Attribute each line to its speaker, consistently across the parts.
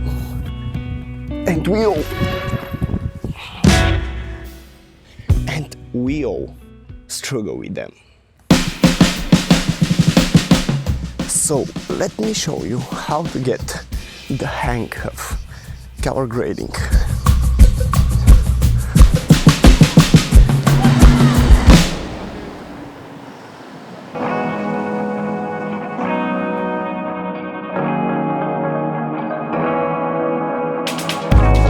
Speaker 1: them. And we all struggle with them. So let me show you how to get the hang of color grading.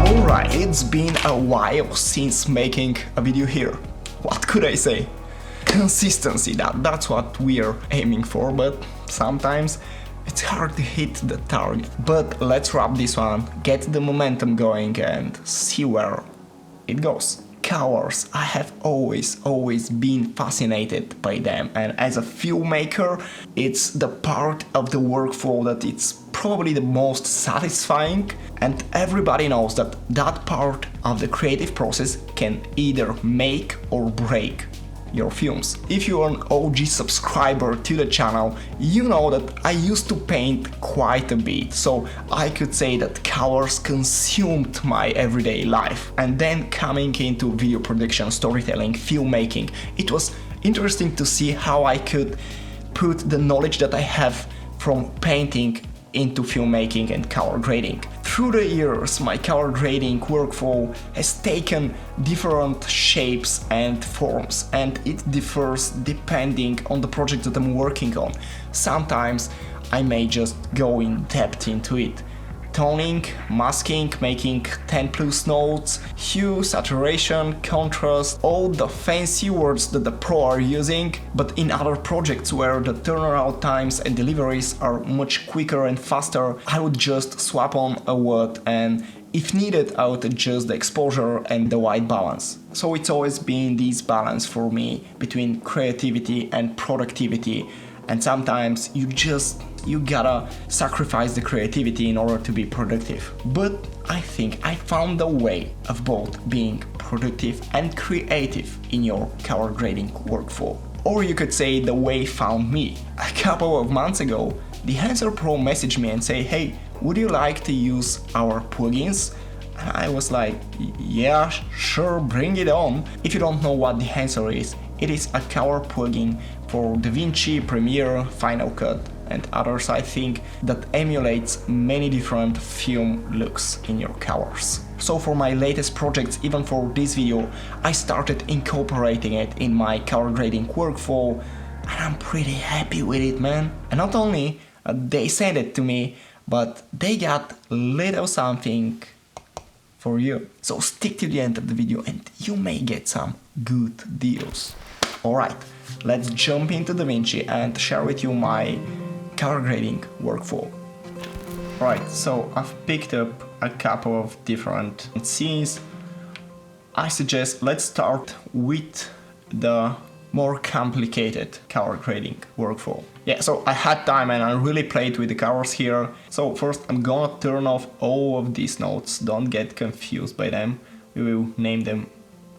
Speaker 1: Alright, it's been a while since making a video here. What could I say? Consistency, that's what we are aiming for, but sometimes it's hard to hit the target. But let's wrap this one, get the momentum going and see where it goes. Colors, I have always been fascinated by them, and as a filmmaker it's the part of the workflow that it's probably the most satisfying, and everybody knows that that part of the creative process can either make or break your films. If you're an OG subscriber to the channel, you know that I used to paint quite a bit, so I could say that colors consumed my everyday life. And then coming into video production, storytelling, filmmaking, it was interesting to see how I could put the knowledge that I have from painting into filmmaking and color grading. Through the years, my color grading workflow has taken different shapes and forms, and it differs depending on the project that I'm working on. Sometimes I may just go in depth into it. Toning, masking, making 10+ notes, hue, saturation, contrast, all the fancy words that the pro are using, but in other projects where the turnaround times and deliveries are much quicker and faster, I would just swap on a word, and if needed I would adjust the exposure and the white balance. So it's always been this balance for me between creativity and productivity, and sometimes you gotta sacrifice the creativity in order to be productive. But I think I found a way of both being productive and creative in your color grading workflow. Or you could say the way found me. A couple of months ago, Dehancer Pro messaged me and say, hey, would you like to use our plugins? And I was like, yeah, sure, bring it on. If you don't know what Dehancer is, it is a color plugin for Davinci, Premiere, Final Cut and others, I think, that emulates many different film looks in your colors. So for my latest projects, even for this video, I started incorporating it in my color grading workflow, and I'm pretty happy with it, man. And not only they sent it to me, but they got little something for you. So stick to the end of the video and you may get some good deals. Alright, let's jump into Davinci and share with you my color grading workflow. Right, so I've picked up a couple of different scenes. I suggest let's start with the more complicated color grading workflow. Yeah, so I had time and I really played with the colors here. So first I'm gonna turn off all of these notes, don't get confused by them. We will name them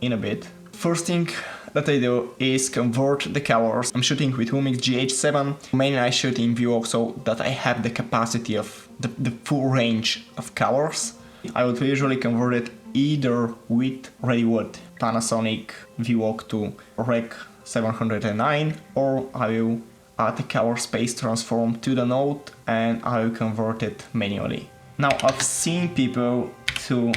Speaker 1: in a bit. First thing that I do is convert the colors. I'm shooting with Lumix GH7. Mainly I shoot in VLOG so that I have the capacity of the full range of colors. I would usually convert it either with ReadyWood Panasonic VLOG to Rec 709, or I will add the color space transform to the node and I will convert it manually. Now I've seen people to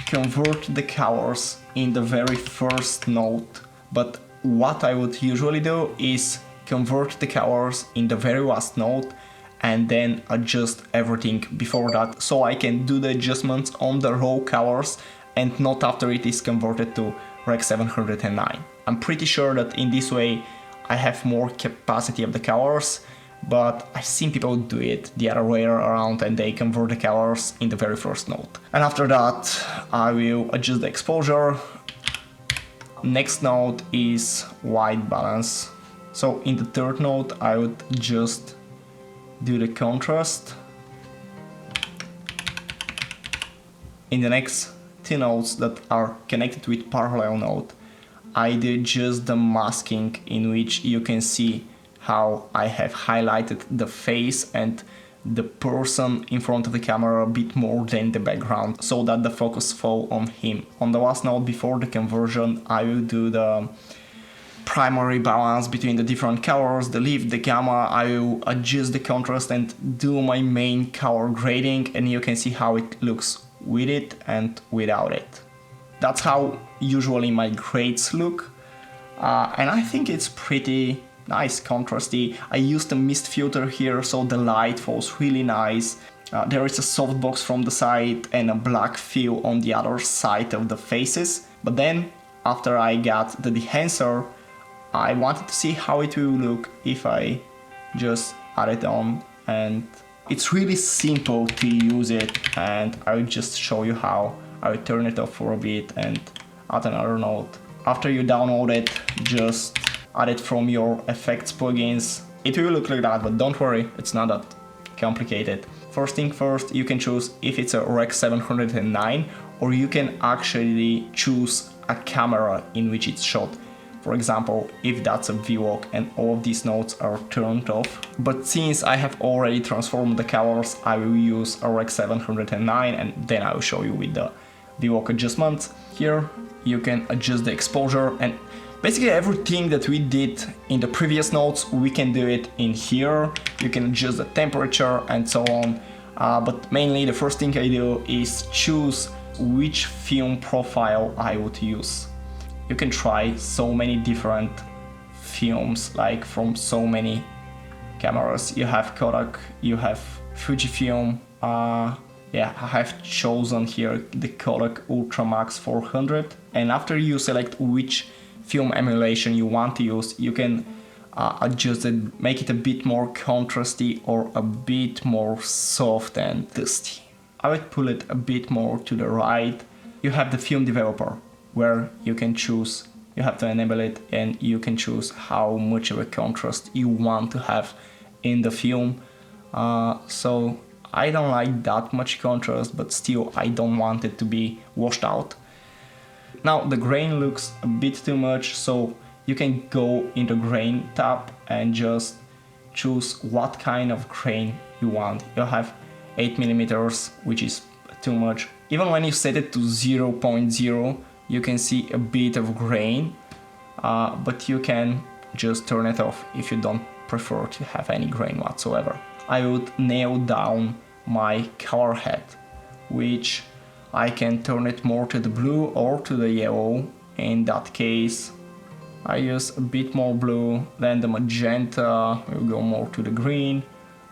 Speaker 1: convert the colors in the very first node, but what I would usually do is convert the colors in the very last node and then adjust everything before that, so I can do the adjustments on the raw colors and not after it is converted to Rec 709. I'm pretty sure that in this way I have more capacity of the colors, but I've seen people do it the other way around and they convert the colors in the very first node. And after that I will adjust the exposure. Next node is white balance. So in the third node I would just do the contrast. In the next two nodes that are connected with parallel node, I do just the masking, in which you can see how I have highlighted the face and the person in front of the camera a bit more than the background, so that the focus fall on him. On the last note, before the conversion, I will do the primary balance between the different colors, the lift, the gamma. I will adjust the contrast and do my main color grading, and you can see how it looks with it and without it. That's how usually my grades look, and I think it's pretty nice, contrasty. I used a mist filter here, so the light falls really nice. There is a softbox from the side and a black fill on the other side of the faces. But then, after I got the dehancer, I wanted to see how it will look if I just add it on, and it's really simple to use it, and I'll just show you how. I'll turn it off for a bit and add another note. After you download it, just add it from your effects plugins. It will look like that, but don't worry, it's not that complicated. First thing first, you can choose if it's a Rec 709, or you can actually choose a camera in which it's shot. For example, if that's a VLOG and all of these nodes are turned off. But since I have already transformed the colors, I will use a Rec 709, and then I will show you with the VLOG adjustments. Here you can adjust the exposure, and basically everything that we did in the previous nodes, we can do it in here. You can adjust the temperature and so on. But mainly the first thing I do is choose which film profile I would use. You can try so many different films, like from so many cameras. You have Kodak, you have Fujifilm. Yeah, I have chosen here the Kodak Ultramax 400. And after you select which film emulation you want to use, you can adjust it, make it a bit more contrasty or a bit more soft and dusty. I would pull it a bit more to the right. You have the film developer, where you can choose, you have to enable it, and you can choose how much of a contrast you want to have in the film. So I don't like that much contrast, but still I don't want it to be washed out. Now the grain looks a bit too much, so you can go in the grain tab and just choose what kind of grain you want. You have 8mm, which is too much. Even when you set it to 0.0, you can see a bit of grain, but you can just turn it off if you don't prefer to have any grain whatsoever. I would nail down my color head, which I can turn it more to the blue or to the yellow. In that case, I use a bit more blue, then the magenta, we will go more to the green,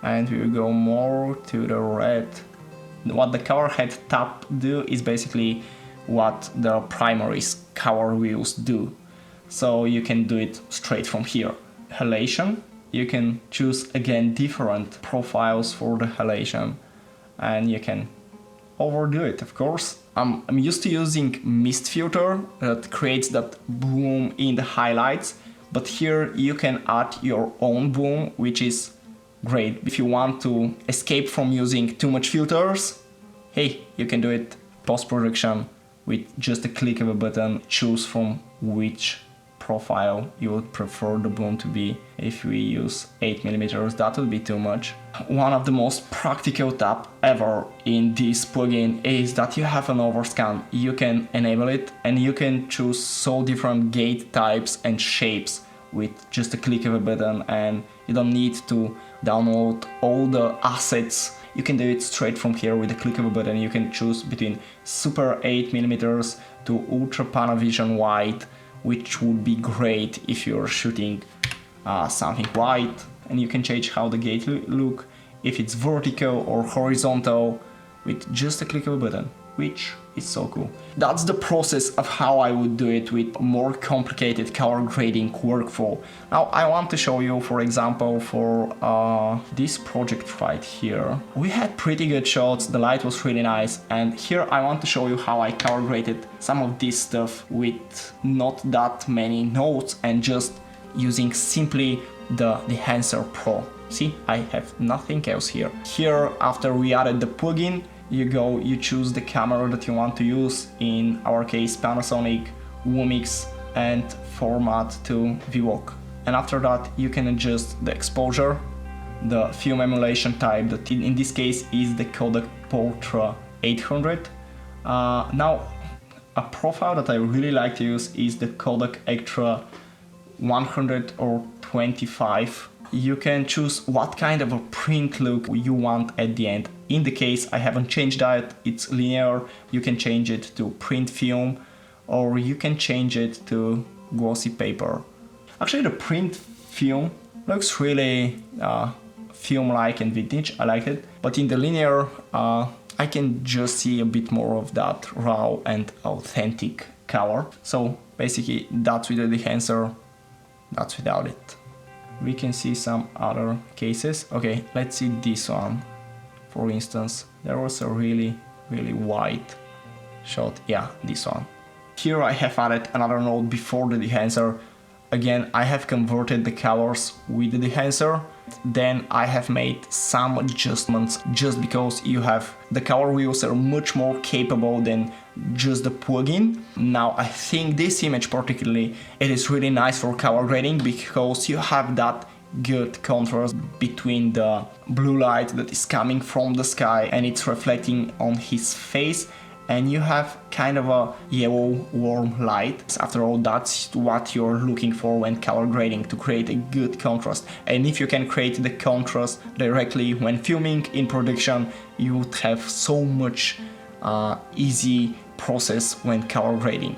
Speaker 1: and we will go more to the red. What the color head tab do is basically what the primary color wheels do. So you can do it straight from here. Halation, you can choose again different profiles for the halation, and you can overdo it, of course. I'm used to using mist filter that creates that bloom in the highlights, but here you can add your own bloom, which is great. If you want to escape from using too much filters, hey, you can do it post-production with just a click of a button. Choose from which profile you would prefer the bloom to be. If we use 8mm, that would be too much. One of the most practical tabs ever in this plugin is that you have an overscan. You can enable it and you can choose so different gate types and shapes with just a click of a button, and you don't need to download all the assets. You can do it straight from here with a click of a button. You can choose between super 8mm to ultra Panavision wide, which would be great if you're shooting something wide, and you can change how the gate look, if it's vertical or horizontal, with just a click of a button, which is so cool. That's the process of how I would do it with more complicated color grading workflow. Now I want to show you, for example, for this project right here. We had pretty good shots, the light was really nice, and here I want to show you how I color graded some of this stuff with not that many nodes and just using simply the Dehancer Pro. See, I have nothing else here. Here, after we added the plugin, you choose the camera that you want to use, in our case Panasonic, Lumix, and format to VLOG. And after that you can adjust the exposure, the film emulation type that in this case is the codec Portra 800. Now a profile that I really like to use is the codec Extra 100 or 25. You can choose what kind of a print look you want at the end. In the case I haven't changed that, it's linear. You can change it to print film or you can change it to glossy paper. Actually the print film looks really film-like and vintage, I like it. But in the linear I can just see a bit more of that raw and authentic color. So basically that's with the Dehancer, that's without it. We can see some other cases. Okay, let's see this one. For instance, there was a really white shot. Yeah, this one. Here I have added another node before the Dehancer. Again, I have converted the colors with the Dehancer. Then I have made some adjustments just because you have the color wheels are much more capable than just the plugin. Now I think this image particularly, it is really nice for color grading because you have that good contrast between the blue light that is coming from the sky and it's reflecting on his face, and you have kind of a yellow warm light. After all, that's what you're looking for when color grading, to create a good contrast. And if you can create the contrast directly when filming in production, you would have so much easy process when color grading.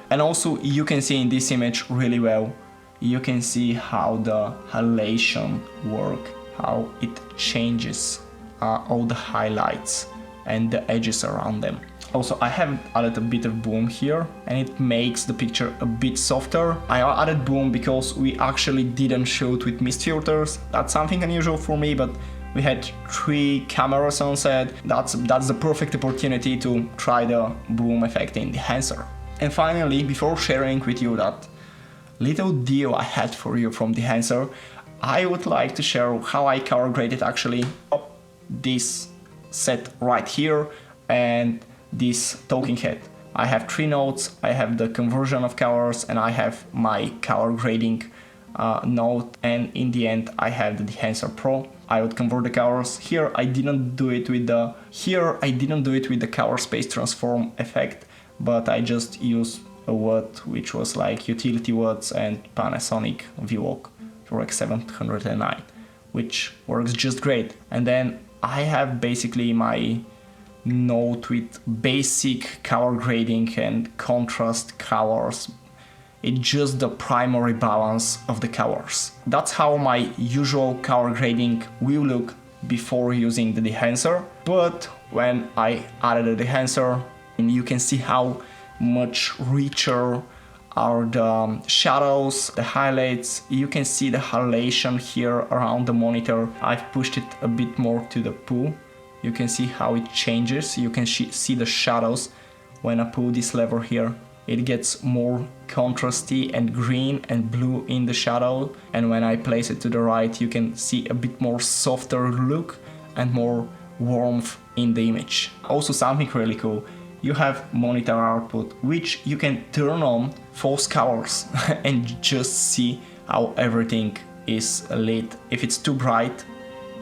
Speaker 1: And also you can see in this image really well, you can see how the halation work, how it changes all the highlights and the edges around them. Also, I have added a bit of bloom here and it makes the picture a bit softer. I added bloom because we actually didn't shoot with mist filters. That's something unusual for me, but we had 3 cameras on set. That's the perfect opportunity to try the bloom effect in Dehancer. And finally, before sharing with you that little deal I had for you from Dehancer, I would like to share how I color graded actually this set right here and this talking head. I have 3 nodes, I have the conversion of colors and I have my color grading node, and in the end I have the Dehancer Pro. I would convert the colors. Here I didn't do it with the color space transform effect, but I just used a watt which was like utility watts and Panasonic VLOG Rec 709, which works just great. And then I have basically my node with basic color grading and contrast colors. It's just the primary balance of the colors. That's how my usual color grading will look before using the Dehancer. But when I added the Dehancer, you can see how much richer are the shadows, the highlights. You can see the halation here around the monitor. I've pushed it a bit more to the pool. You can see how it changes. You can see the shadows. When I pull this lever here, it gets more contrasty and green and blue in the shadow. And when I place it to the right, you can see a bit more softer look and more warmth in the image. Also something really cool, you have monitor output, which you can turn on false colors and just see how everything is lit. If it's too bright,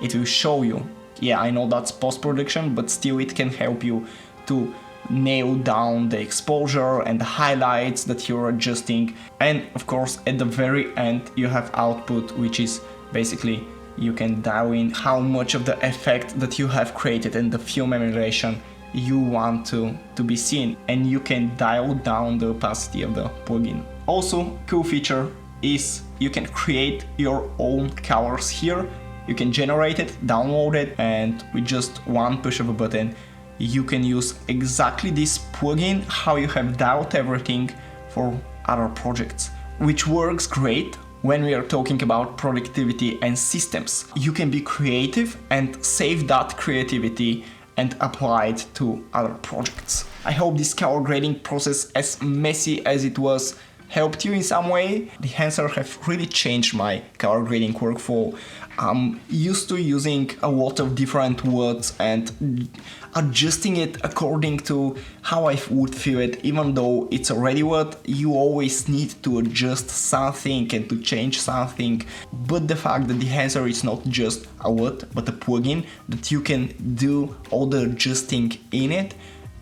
Speaker 1: it will show you. Yeah, I know that's post-production, but still it can help you to nail down the exposure and the highlights that you're adjusting. And of course, at the very end, you have output, which is basically you can dial in how much of the effect that you have created and the film emulation you want to be seen, and you can dial down the opacity of the plugin. Also, cool feature is you can create your own colors here. You can generate it, download it, and with just one push of a button, you can use exactly this plugin how you have dialed everything for other projects, which works great when we are talking about productivity and systems. You can be creative and save that creativity and apply it to other projects. I hope this color grading process, as messy as it was, helped you in some way. Dehancer have really changed my color grading workflow. I'm used to using a lot of different words and adjusting it according to how I would feel it. Even though it's a ready word, you always need to adjust something and to change something. But the fact that Dehancer is not just a word but a plugin that you can do all the adjusting in it,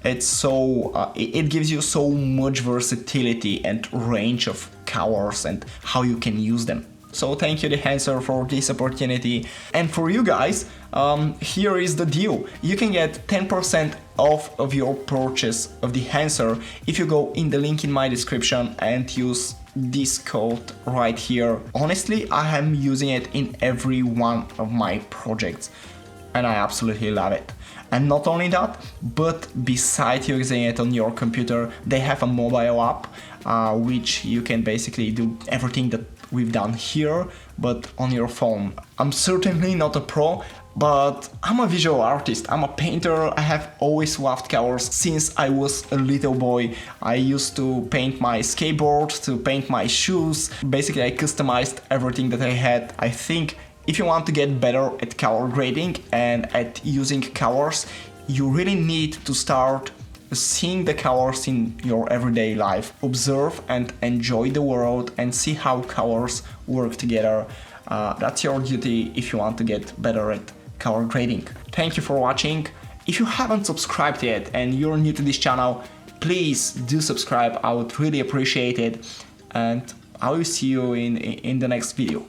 Speaker 1: it gives you so much versatility and range of colors and how you can use them. So thank you Dehancer for this opportunity. And for you guys, here is the deal. You can get 10% off of your purchase of Dehancer if you go in the link in my description and use this code right here. Honestly, I am using it in every one of my projects and I absolutely love it. And not only that, but besides using it on your computer, they have a mobile app which you can basically do everything that we've done here, but on your phone. I'm certainly not a pro, but I'm a visual artist, I'm a painter. I have always loved colors since I was a little boy. I used to paint my skateboard, to paint my shoes. Basically, I customized everything that I had. I think if you want to get better at color grading and at using colors, you really need to start seeing the colors in your everyday life. Observe and enjoy the world and see how colors work together. That's your duty if you want to get better at color grading. Thank you for watching. If you haven't subscribed yet and you're new to this channel, please do subscribe. I would really appreciate it. And I will see you in the next video.